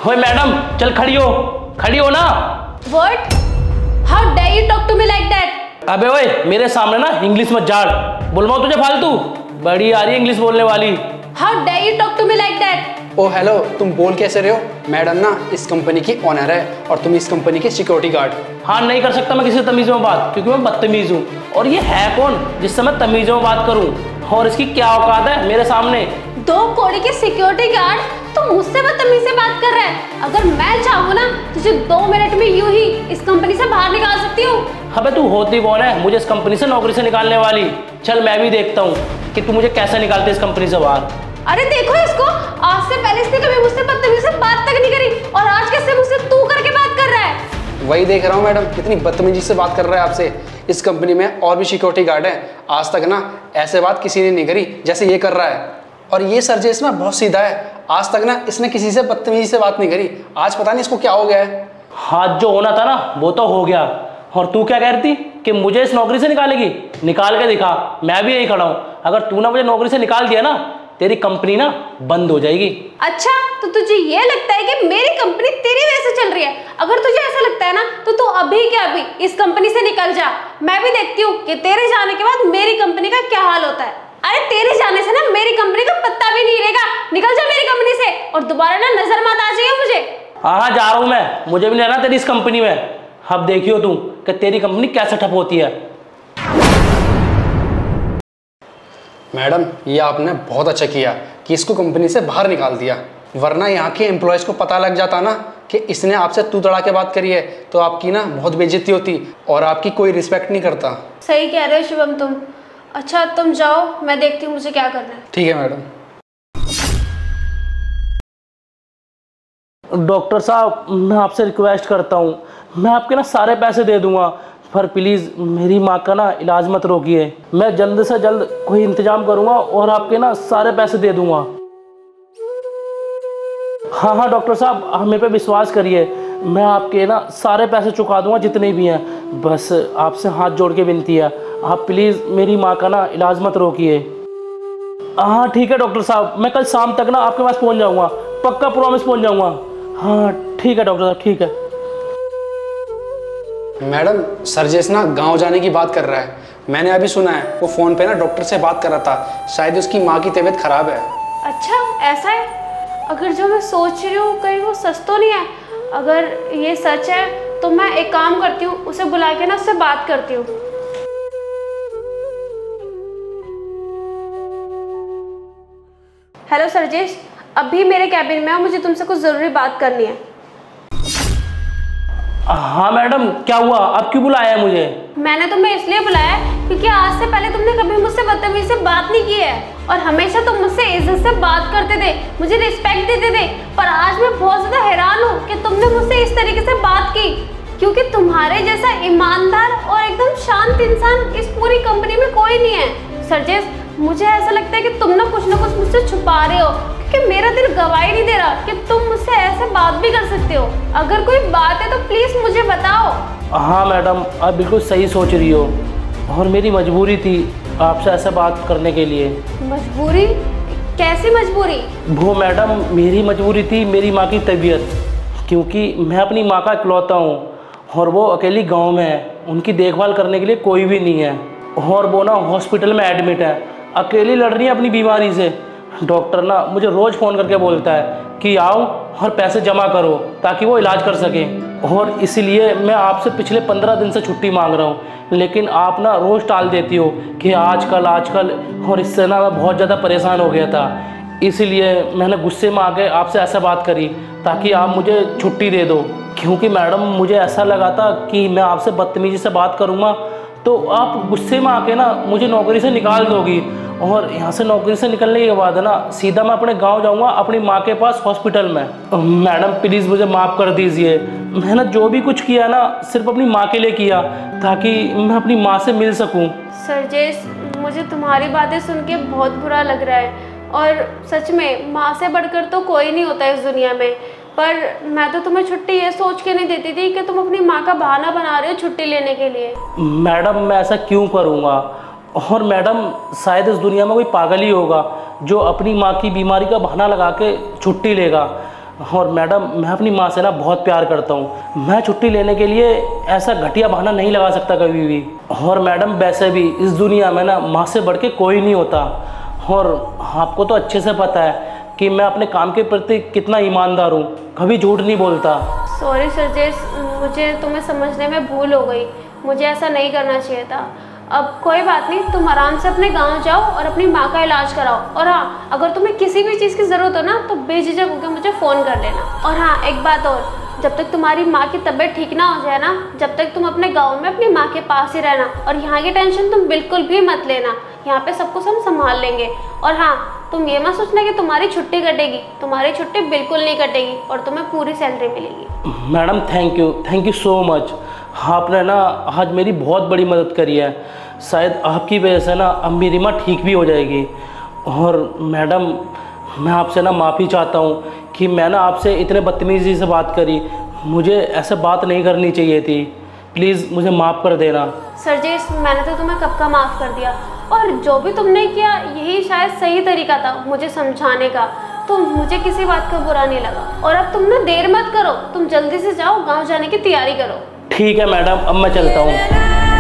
ओए मैडम, चल खड़ी हो ना। What? How dare you talk to me like that? अबे ओए, मेरे सामने ना इंग्लिश मत झाड़, बुलवाऊं तुझे फालतू? बड़ी आ रही है इंग्लिश बोलने वाली। How dare you talk to me like that? Oh hello, तुम बोल कैसे रहे हो? मैडम ना इस कंपनी की ओनर है और तुम इस कंपनी के सिक्योरिटी गार्ड। हाँ, नहीं कर सकता मैं किसी से तमीज़ में बात, क्योंकि मैं बदतमीज़ हूँ। और ये है कौन जिससे मैं तमीज़ में बात करूँ? और इसकी क्या औकात है मेरे सामने? 2 कौड़ी के सिक्योरिटी गार्ड तो मुझसे बदतमीजी से बात कर रहा है। अगर मैं चाहूँ ना तुझे 2 मिनट में यूं ही इस कंपनी से बाहर निकाल सकती हूँ। अबे तू होती कौन है मुझे इस कंपनी से नौकरी से निकालने वाली? चल मैं भी देखता हूँ कि तू मुझे कैसे निकालती है इस कंपनी से बाहर। अरे देखो इसको, आज से पहले इसने कभी मुझसे बदतमीजी से बात तक नहीं करी और आज कैसे मुझसे तू करके बात कर रहा है। वही देख रहा हूँ मैडम, कितनी बदतमीजी से बात कर रहा है आपसे। इस कंपनी में और भी सिक्योरिटी गार्ड है, आज तक ना ऐसे बात किसी ने नहीं करी जैसे ये कर रहा है। और ये सरजेश ना बहुत सीधा है, आज तक ना इसने किसी से बदतमीजी से बात नहीं करी। आज पता नहीं इसको क्या हो गया है। हाथ जो होना था ना वो तो हो गया, और तू क्या कह रही थी कि मुझे इस नौकरी से निकालेगी? निकाल के दिखा, मैं भी यही खड़ा हूँ। अगर तू ना मुझे नौकरी से निकाल दिया ना, तेरी कंपनी ना बंद हो जाएगी। अच्छा, तो तुझे ये लगता है कि मेरी कंपनी तेरी वजह से चल रही है? अगर तुझे ऐसा लगता है ना तो तू अभी के अभी इस कंपनी से निकल जा। मैं भी देखती हूँ कि तेरे जाने के बाद मेरी कंपनी का क्या हाल होता है। अरे तेरे जाने से ना मेरी कंपनी का पत्ता भी नहीं रहेगा। निकल जा मेरी कंपनी से और दोबारा ना नजर मत आ जाइए मुझे। हाँ जा रहा हूँ मैं, मुझे भी नहीं रहना तेरी इस कंपनी में। अब देखियो तू कि तेरी कंपनी कैसे ठप होती है। मैडम, ये आपने बहुत अच्छा किया कि इसको कंपनी से बाहर निकाल दिया, वरना यहाँ के एम्प्लॉयज़ को पता लग जाता ना कि इसने आपसे तू तड़ा के बात करी है तो आपकी ना बहुत बेइज्जती होती और आपकी कोई रिस्पेक्ट नहीं करता। सही कह रहे हो शिवम तुम। अच्छा तुम जाओ, मैं देखती हूँ मुझे क्या करना है। ठीक है मैडम। डॉक्टर साहब, मैं आपसे रिक्वेस्ट करता हूँ, मैं आपके ना सारे पैसे दे दूंगा, पर प्लीज़ मेरी माँ का ना इलाज मत रोकिए। मैं जल्द से जल्द कोई इंतजाम करूँगा और आपके ना सारे पैसे दे दूंगा। हाँ हाँ डॉक्टर साहब, आप मेरे पे विश्वास करिए, मैं आपके ना सारे पैसे चुका दूंगा जितने भी हैं। बस आपसे हाथ जोड़ के विनती है, आप प्लीज़ मेरी माँ का ना इलाज मत रोकिए। हाँ ठीक है डॉक्टर साहब, मैं कल शाम तक ना आपके पास पहुँच जाऊँगा, पक्का प्रॉमिस पहुँच जाऊँगा। हाँ ठीक है डॉक्टर साहब, ठीक है। मैडम, सरजेश ना गांव जाने की बात कर रहा है। मैंने अभी सुना है वो फ़ोन पे ना डॉक्टर से बात कर रहा था, शायद उसकी माँ की तबीयत खराब है। अच्छा ऐसा है? अगर जो मैं सोच रही हूँ कहीं वो सच तो नहीं है? अगर ये सच है तो मैं एक काम करती हूँ, उसे बुला के ना उससे बात करती हूँ। हेलो सरजेश, अभी मेरे कैबिन में आओ, मुझे तुमसे कुछ ज़रूरी बात करनी है। हाँ मैडम, क्या हुआ? आप क्यों बुलाया है मुझे? मैंने तुम्हें इसलिए बुलाया क्योंकि आज से पहले तुमने कभी मुझसे बदतमीजी से बात नहीं की है और हमेशा तुम मुझसे इज्जत से बात करते थे, मुझे रिस्पेक्ट देते थे। पर आज मैं बहुत ज़्यादा हैरान हूँ कि तुमने मुझसे इस तरीके से बात की, क्योंकि तुम्हारे जैसा ईमानदार और एकदम शांत इंसान इस पूरी कंपनी में कोई नहीं है। सरजेश, मुझे ऐसा लगता है कि तुम ना कुछ मुझसे छुपा रहे हो, क्योंकि मेरा दिल गवाही नहीं दे रहा कि तुम मुझसे ऐसे बात भी कर सकते हो। अगर कोई बात है तो प्लीज़ मुझे बताओ। हाँ मैडम, आप बिल्कुल सही सोच रही हो, और मेरी मजबूरी थी आपसे ऐसा बात करने के लिए। मजबूरी? कैसी मजबूरी? वो मैडम, मेरी मजबूरी थी मेरी माँ की तबीयत, क्योंकि मैं अपनी माँ का इकलौता हूँ और वो अकेली गांव में है, उनकी देखभाल करने के लिए कोई भी नहीं है, और वो ना हॉस्पिटल में एडमिट है, अकेली लड़ रही है अपनी बीमारी से। डॉक्टर ना मुझे रोज़ फ़ोन करके बोलता है कि आओ और पैसे जमा करो ताकि वो इलाज कर सके, और इसलिए मैं आपसे पिछले 15 दिन से छुट्टी मांग रहा हूँ, लेकिन आप ना रोज़ टाल देती हो कि आजकल, और इससे ना मैं बहुत ज़्यादा परेशान हो गया था। इसलिए मैंने गुस्से में आके आपसे ऐसा बात करी ताकि आप मुझे छुट्टी दे दो, क्योंकि मैडम मुझे ऐसा लगा था कि मैं आपसे बदतमीजी से बात करूँगा तो आप गुस्से में आके ना मुझे नौकरी से निकाल दोगी, और यहाँ से नौकरी से निकलने के बाद ना सीधा मैं अपने गांव जाऊँगा अपनी माँ के पास हॉस्पिटल में। मैडम प्लीज़ मुझे माफ़ कर दीजिए, मैंने जो भी कुछ किया ना सिर्फ अपनी माँ के लिए किया ताकि मैं अपनी माँ से मिल सकूँ। सरजेश, मुझे तुम्हारी बातें सुन के बहुत बुरा लग रहा है, और सच में माँ से बढ़कर तो कोई नहीं होता इस दुनिया में। पर मैं तो तुम्हें छुट्टी ये सोच के नहीं देती थी कि तुम अपनी माँ का बहाना बना रहे हो छुट्टी लेने के लिए। मैडम मैं ऐसा क्यों करूँगा? और मैडम शायद इस दुनिया में कोई पागल ही होगा जो अपनी माँ की बीमारी का बहाना लगा के छुट्टी लेगा। और मैडम मैं अपनी माँ से ना बहुत प्यार करता हूँ। मैं छुट्टी लेने के लिए ऐसा घटिया बहाना नहीं लगा सकता कभी भी। और मैडम वैसे भी इस दुनिया में ना माँ से बढ़ के कोई नहीं होता। और आपको तो अच्छे से पता है कि मैं अपने काम के प्रति कितना ईमानदार हूँ, कभी झूठ नहीं बोलता। सॉरी सरजेश, मुझे तुम्हें समझने में भूल हो गई, मुझे ऐसा नहीं करना चाहिए था। अब कोई बात नहीं, तुम आराम से अपने गांव जाओ और अपनी माँ का इलाज कराओ। और हाँ, अगर तुम्हें किसी भी चीज़ की ज़रूरत हो ना तो बेझिझक होकर मुझे फ़ोन कर लेना। और हाँ, एक बात और, जब तक तुम्हारी माँ की तबीयत ठीक ना हो जाए ना, जब तक तुम अपने गांव में अपनी माँ के पास ही रहना। और यहाँ की टेंशन तुम बिल्कुल भी मत लेना, यहाँ पे सब कुछ हम संभाल लेंगे। और हाँ, तुम ये मत सोचना कि तुम्हारी छुट्टी कटेगी, तुम्हारी छुट्टी बिल्कुल नहीं कटेगी और तुम्हें पूरी सैलरी मिलेगी। Madam thank you so much. आपने ना आज मेरी बहुत बड़ी मदद करी है। शायद आपकी वजह से ना अब मेरी माँ ठीक भी हो जाएगी। और मैडम मैं आपसे ना माफ़ी चाहता हूँ कि मैं ना आपसे इतने बदतमीज़ी से बात करी, मुझे ऐसे बात नहीं करनी चाहिए थी। प्लीज़ मुझे माफ़ कर देना। सरजेश, मैंने तो तुम्हें कब का माफ़ कर दिया, और जो भी तुमने किया यही शायद सही तरीका था मुझे समझाने का, तो मुझे किसी बात का बुरा नहीं लगा। और अब तुम ना देर मत करो, तुम जल्दी से जाओ, गांव जाने की तैयारी करो। ठीक है मैडम, अब मैं चलता हूँ।